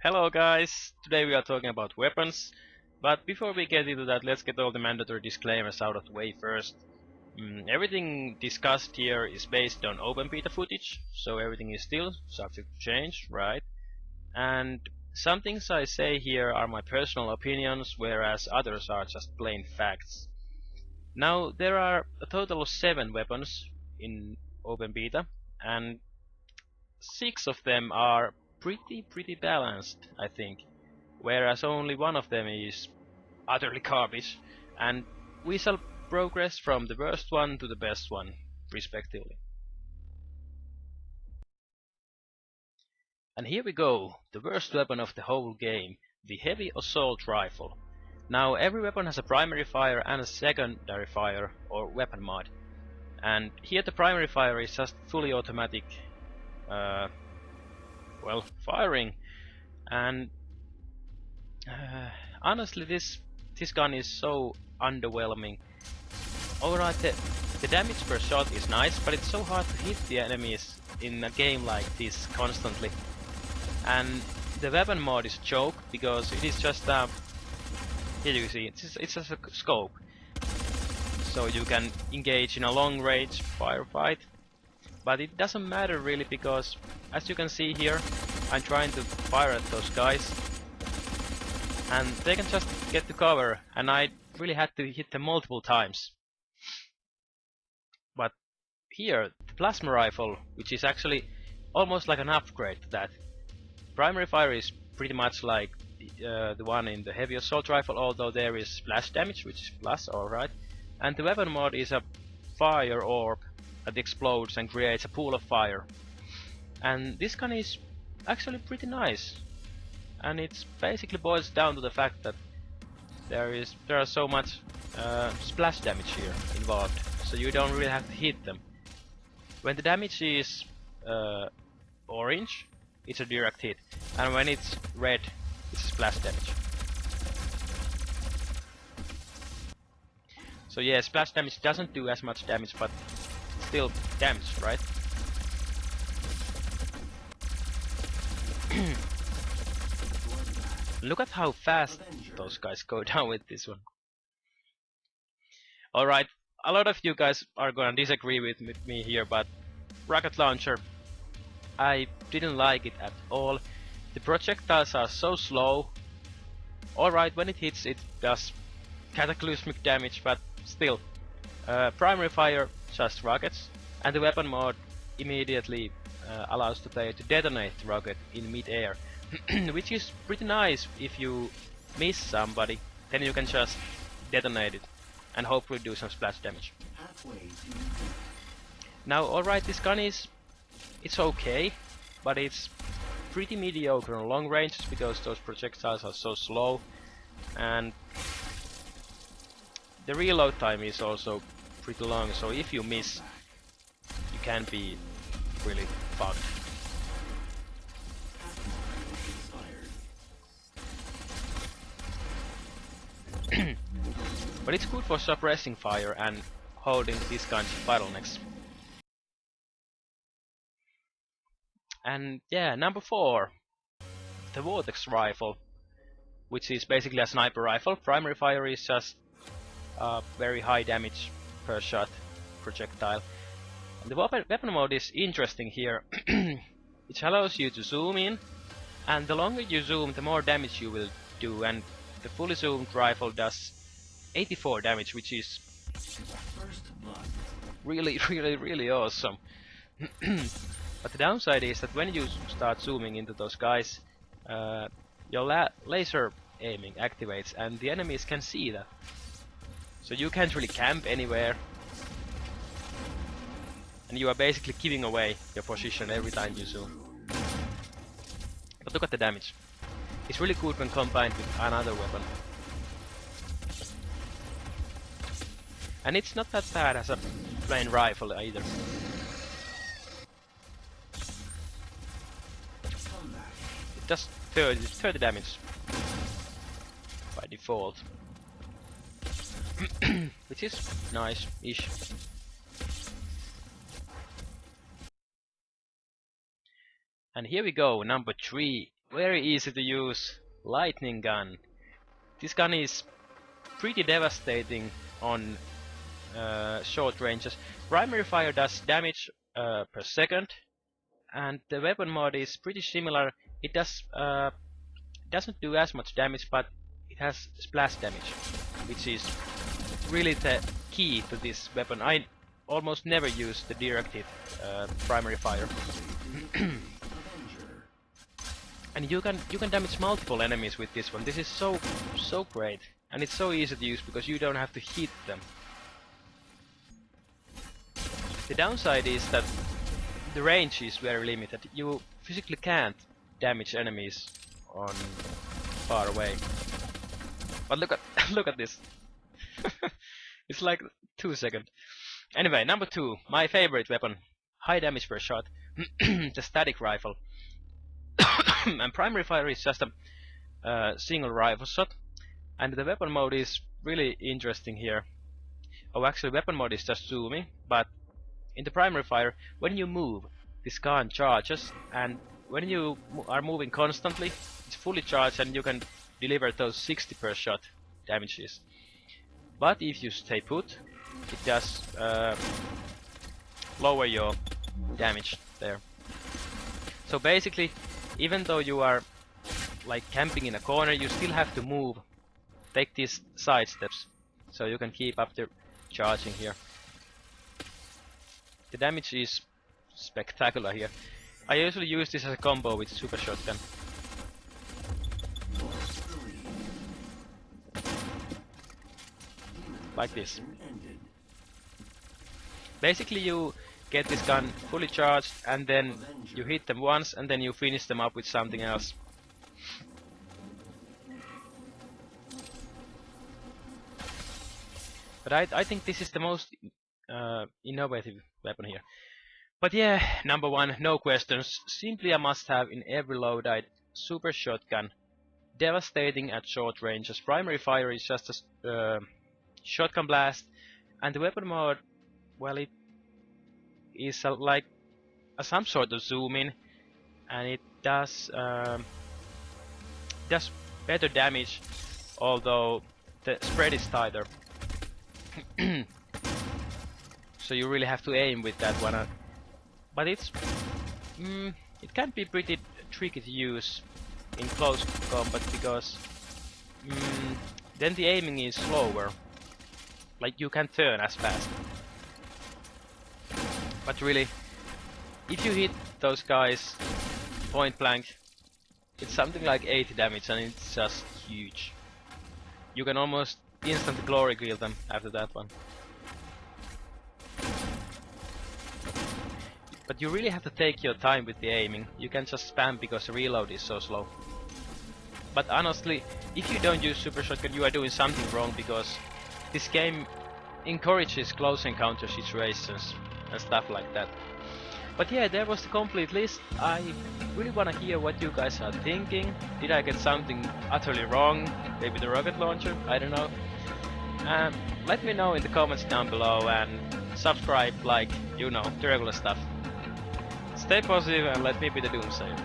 Hello guys! Today we are talking about weapons, but before we get into that, let's get all the mandatory disclaimers out of the way first. Everything discussed here is based on open beta footage, so everything is still subject to change, right? And some things I say here are my personal opinions, whereas others are just plain facts. Now there are a total of 7 weapons in open beta, and 6 of them are pretty balanced, I think, whereas only one of them is utterly garbage, and we shall progress from the worst one to the best one, respectively. And here we go, the worst weapon of the whole game, the heavy assault rifle. Now every weapon has a primary fire and a secondary fire, or weapon mod, and here the primary fire is just fully automatic firing, and honestly this gun is so underwhelming. Alright, the damage per shot is nice, but it's so hard to hit the enemies in a game like this constantly. And the weapon mod is a joke, because it is just here you see, it's just a scope. So you can engage in a long range firefight. But it doesn't matter really, because as you can see here, I'm trying to fire at those guys and they can just get to cover, and I really had to hit them multiple times. But here, the plasma rifle, which is actually almost like an upgrade to that. Primary fire is pretty much like the one in the heavy assault rifle, although there is splash damage, which is plus, alright. And the weapon mod is a fire orb that explodes and creates a pool of fire. And this gun is actually pretty nice. And it basically boils down to the fact that there are so much splash damage here involved, so you don't really have to hit them. When the damage is orange, it's a direct hit, and when it's red, it's splash damage. So yeah, splash damage doesn't do as much damage, but still damage, right? Look at how fast those guys go down with this one. Alright, a lot of you guys are gonna disagree with me here, but rocket launcher, I didn't like it at all. The projectiles are so slow. Alright, when it hits it does cataclysmic damage, but still. Primary fire, just rockets, and the weapon mode immediately allows the player to detonate the rocket in mid-air. Which is pretty nice. If you miss somebody, then you can just detonate it and hopefully do some splash damage. Now alright, this gun it's okay, but it's pretty mediocre on long ranges because those projectiles are so slow, and the reload time is also pretty long, so if you miss, you can be really fucked. But it's good for suppressing fire and holding these kinds of bottlenecks. And yeah, number 4, the Vortex Rifle, which is basically a sniper rifle. Primary fire is just very high damage per shot projectile. And the weapon mode is interesting here. It allows you to zoom in, and the longer you zoom, the more damage you will do, and the fully zoomed rifle does 84 damage, which is really awesome. But the downside is that when you start zooming into those guys, your laser aiming activates, and the enemies can see that. So you can't really camp anywhere, and you are basically giving away your position every time you zoom. But look at the damage. It's really good when combined with another weapon. And it's not that bad as a plain rifle either. It does 30 damage by default. Which is nice-ish. And here we go, number 3, very easy to use lightning gun. This gun is pretty devastating on short ranges. Primary fire does damage per second, and the weapon mod is pretty similar. It doesn't do as much damage, but it has splash damage, which is really the key to this weapon. I almost never use the directed primary fire. And you can damage multiple enemies with this one. This is so great, and it's so easy to use because you don't have to hit them. The downside is that the range is very limited. You physically can't damage enemies on far away. But look at look at this. It's like 2 seconds. Anyway, number 2, my favorite weapon, high damage per shot, the static rifle. And primary fire is just a single rifle shot, and the weapon mode is really interesting here. Oh, actually, weapon mode is just zooming, but in the primary fire, when you move, this gun charges, and when you are moving constantly, it's fully charged, and you can deliver those 60 per shot damages. But if you stay put, it does lower your damage there. So basically, even though you are like camping in a corner, you still have to move, take these side steps, so you can keep up the charging here. The damage is spectacular here. I usually use this as a combo with super shotgun. Like this. Basically you get this gun fully charged, and then you hit them once, and then you finish them up with something else. But I think this is the most innovative weapon here. But yeah, number 1, no questions, simply a must-have in every loadout, super shotgun, devastating at short ranges. Primary fire is just a shotgun blast, and the weapon mode, well, it is like some sort of zoom in, and it does better damage, although the spread is tighter. So you really have to aim with that one. But it's it can be pretty tricky to use in close combat because then the aiming is slower. Like you can't turn as fast. But really, if you hit those guys point blank, it's something like 80 damage, and it's just huge. You can almost instant glory kill them after that one. But you really have to take your time with the aiming. You can't just spam because the reload is so slow. But honestly, if you don't use super shotgun, you are doing something wrong, because this game encourages close encounter situations and stuff like that. But yeah, there was the complete list. I really wanna hear what you guys are thinking. Did I get something utterly wrong? Maybe the rocket launcher? I don't know. Let me know in the comments down below, and subscribe, like, you know, the regular stuff. Stay positive and let me be the DoomSayer.